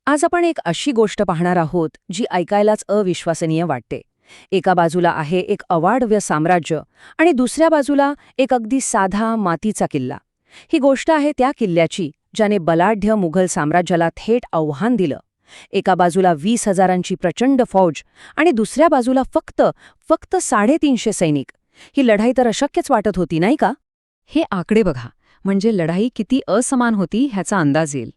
आज आपण एक अशी गोष्ट पाहणार आहोत जी ऐकायलाच अविश्वसनीय वाटते. एका बाजूला आहे एक अवाढव्य साम्राज्य आणि दुसऱ्या बाजूला एक अगदी साधा मातीचा किल्ला. ही गोष्ट आहे त्या किल्ल्याची ज्याने बलाढ्य मुघल साम्राज्याला थेट आव्हान दिलं. एका बाजूला 20,000ची प्रचंड फौज आणि दुसऱ्या बाजूला फक्त 350 सैनिक. ही लढाई तर अशक्यच वाटत होती, नाही का? हे आकडे बघा, म्हणजे लढाई किती असमान होती ह्याचा अंदाज येईल.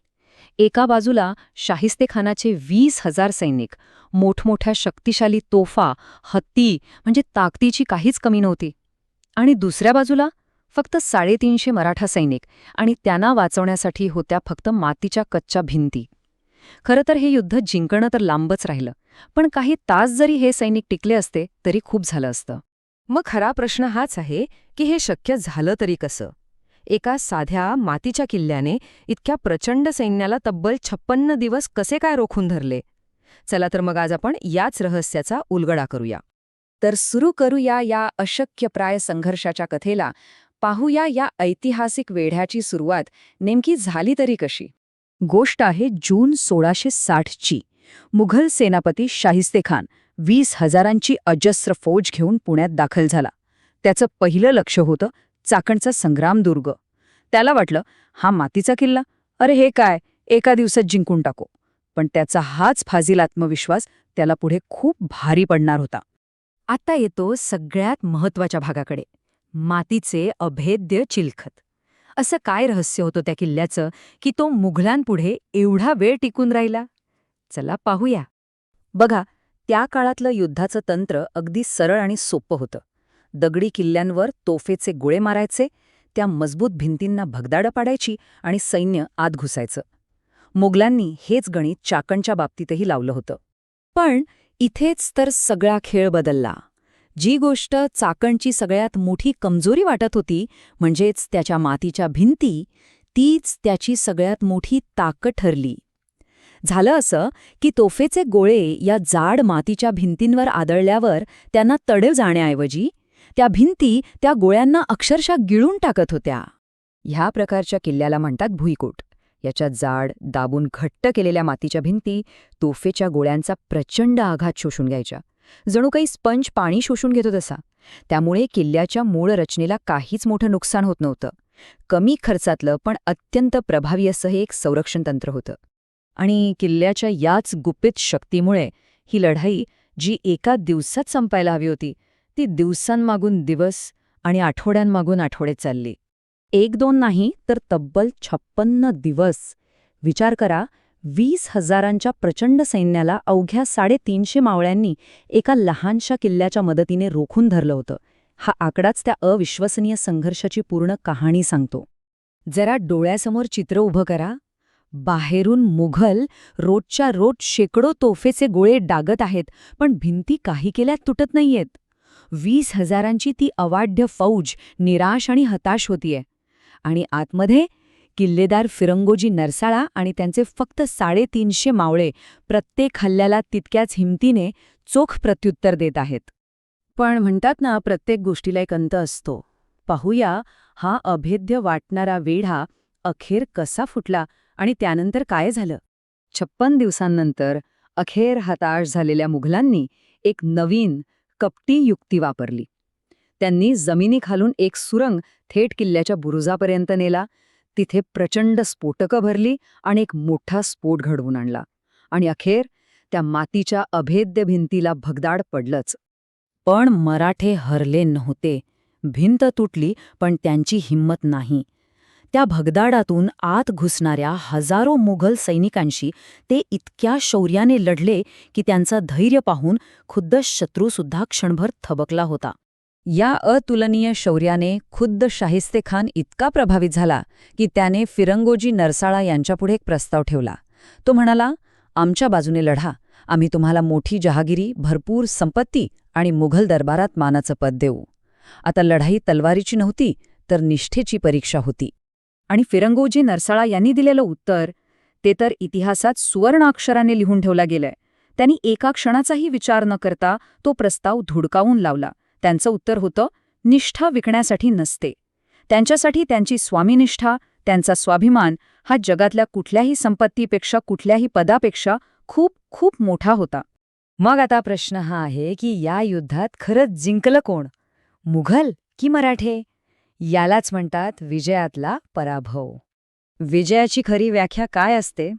एका बाजूला शाहिस्तेखानाचे 20,000 सैनिक, मोठमोठ्या शक्तिशाली तोफा, हत्ती, म्हणजे ताकदीची काहीच कमी नव्हती. आणि दुसऱ्या बाजूला फक्त 350 मराठा सैनिक, आणि त्यांना वाचवण्यासाठी होत्या फक्त मातीच्या कच्च्या भिंती. खरं तर हे युद्ध जिंकणं तर लांबच राहिलं, पण काही तास जरी हे सैनिक टिकले असते तरी खूप झालं असतं. मग खरा प्रश्न हाच आहे की हे शक्य झालं तरी कसं? एका साध्या मातीच्या किल्ल्याने इतक्या प्रचंड सैन्याला तब्बल 56 दिवस कसे काय रोखून धरले? चला तर मग आज आपण याच रहस्याचा उलगडा करूया. तर सुरू करूया या अशक्यप्राय संघर्षाच्या कथेला. पाहूया या ऐतिहासिक वेढ्याची सुरुवात नेमकी झाली तरी कशी. गोष्ट आहे जून 1660ची. मुघल सेनापती शाहिस्तेखान 20,000ची अजस्र फौज घेऊन पुण्यात दाखल झाला. त्याचं पहिलं लक्ष होतं चाकणचा संग्रामदुर्ग. त्याला वाटलं, हा मातीचा किल्ला, अरे हे काय, एका दिवसात जिंकून टाको. पण त्याचा हाच फाजील आत्मविश्वास त्याला पुढे खूप भारी पडणार होता. आता येतो सगळ्यात महत्वाच्या भागाकडे, मातीचे अभेद्य चिलखत. असं काय रहस्य होतं त्या किल्ल्याचं की तो मुघलांपुढे एवढा वेळ टिकून राहिला? चला पाहूया. बघा, त्या काळातलं युद्धाचं तंत्र अगदी सरळ आणि सोपं होतं. दगडी किल्ल्यांवर तोफेचे गोळे मारायचे, त्या मजबूत भिंतींना भगदाडं पाडायची आणि सैन्य आत घुसायचं. मोगलांनी हेच गणित चाकणच्या बाबतीतही लावलं होतं. पण इथेच तर सगळा खेळ बदलला. जी गोष्ट चाकणची सगळ्यात मोठी कमजोरी वाटत होती, म्हणजेच त्याच्या मातीच्या भिंती, तीच त्याची सगळ्यात मोठी ताकद ठरली. झालं असं की तोफेचे गोळे या जाड मातीच्या भिंतींवर आदळल्यावर त्यांना तडे जाण्याऐवजी त्या भिंती त्या गोळ्यांना अक्षरशः गिळून टाकत होत्या. ह्या प्रकारच्या किल्ल्याला म्हणतात भुईकोट. याच्या जाड, दाबून घट्ट केलेल्या मातीच्या भिंती तोफेच्या गोळ्यांचा प्रचंड आघात शोषून घ्यायच्या. जणू काही स्पंज पाणी शोषून घेतो तसा. त्यामुळे किल्ल्याच्या मूळ रचनेला काहीच मोठं नुकसान होत नव्हतं. कमी खर्चातलं पण अत्यंत प्रभावी असं हे एक संरक्षण तंत्र होतं. आणि किल्ल्याच्या याच गुपित शक्तीमुळे ही लढाई, जी एका दिवसात संपायला हवी होती, ती दिवसांमागून दिवस आणि आठवड्यांमागून आठवडे चालली. 1-2 नाही तर तब्बल 56 दिवस. विचार करा, 20,000च्या प्रचंड सैन्याला अवघ्या 350 मावळ्यांनी एका लहानशा किल्ल्याच्या मदतीने रोखून धरलं होतं. हा आकडाच त्या अविश्वसनीय संघर्षाची पूर्ण कहाणी सांगतो. जरा डोळ्यासमोर चित्र उभं करा. बाहेरून मुघल रोजच्या रोज शेकडो तोफेचे गोळे डागत आहेत, पण भिंती काही केल्यात तुटत नाहीयेत. 20,000ची ती अवाढ्य फौज निराश आणि हताश होतीये. आणि आतमध्ये किल्लेदार फिरंगोजी नरसाळा आणि त्यांचे फक्त 350 मावळे प्रत्येक हल्ल्याला तितक्याच हिमतीने चोख प्रत्युत्तर देत आहेत. पण म्हणतात ना, प्रत्येक गोष्टीला एक अंत असतो. पाहूया हा अभेद्य वाटणारा वेढा अखेर कसा फुटला आणि त्यानंतर काय झालं. 56 दिवसांनंतर अखेर हताश झालेल्या मुघलांनी एक नवीन, कपटी युक्ती वापरली. त्यांनी जमिनीखालून एक सुरंग थेट किल्ल्याच्या बुरुजापर्यंत नेला. तिथे प्रचंड स्फोटकं भरली आणि एक मोठा स्फोट घडवून आणला. आणि अखेर त्या मातीच्या अभेद्य भिंतीला भगदाड पडलंच. पण मराठे हरले नव्हते. भिंत तुटली, पण त्यांची हिंमत नाही. त्या भगदाडातून आत घुसणाऱ्या हजारो मुघल सैनिकांशी ते इतक्या शौर्याने लढले की त्यांचं धैर्य पाहून खुद्द शत्रूसुद्धा क्षणभर थबकला होता. या अतुलनीय शौर्याने खुद्द शाहिस्तेखान इतका प्रभावित झाला की त्याने फिरंगोजी नरसाळा यांच्यापुढे एक प्रस्ताव ठेवला. तो म्हणाला, आमच्या बाजूने लढा, आम्ही तुम्हाला मोठी जहागिरी, भरपूर संपत्ती आणि मुघल दरबारात मानाचं पद देऊ. आता लढाई तलवारीची नव्हती, तर निष्ठेची परीक्षा होती. आणि फिरंगोजी नरसाळा यांनी दिलेलं उत्तर, ते तर इतिहासात सुवर्ण अक्षराने लिहून ठेवला गेलंय. त्यांनी एका क्षणाचाही विचार न करता तो प्रस्ताव धुडकावून लावला. त्यांचं उत्तर होतं, निष्ठा विकण्यासाठी नसते. त्यांच्यासाठी त्यांची स्वामीनिष्ठा, त्यांचा स्वाभिमान हा जगातल्या कुठल्याही संपत्तीपेक्षा कुठल्याही पदापेक्षा खूप खूप मोठा होता. मग आता प्रश्न हा आहे की या युद्धात खरंच जिंकलं कोण? मुघल की मराठे? यालाच म्हणतात विजयातला पराभव. विजयाची खरी व्याख्या काय असते?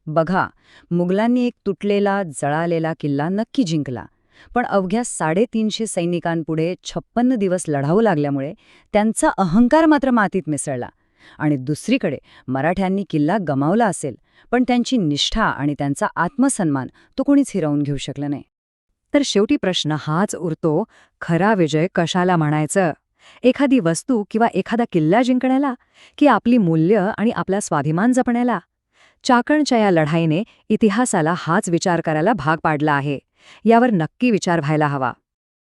बघा, मुघलांनी एक तुटलेला, जळालेला किल्ला नक्की जिंकला, पण अवघ्या 350 सैनिकांपुढे 56 दिवस लढावं लागल्यामुळे त्यांचा अहंकार मात्र मातीत मिसळला. आणि दुसरीकडे मराठ्यांनी किल्ला गमावला असेल, पण त्यांची निष्ठा आणि त्यांचा आत्मसन्मान तो कोणीच हिरावून घेऊ शकलं नाही. तर शेवटी प्रश्न हाच उरतो, खरा विजय कशाला म्हणायचं? एखादी वस्तू किंवा एखादा किल्ला जिंकण्याला, की आपली मूल्य आणि आपला स्वाभिमान जपण्याला? चाकणच्या या लढाईने इतिहासाला हाच विचार करायला भाग पाडला आहे. यावर नक्की विचार व्हायला हवा.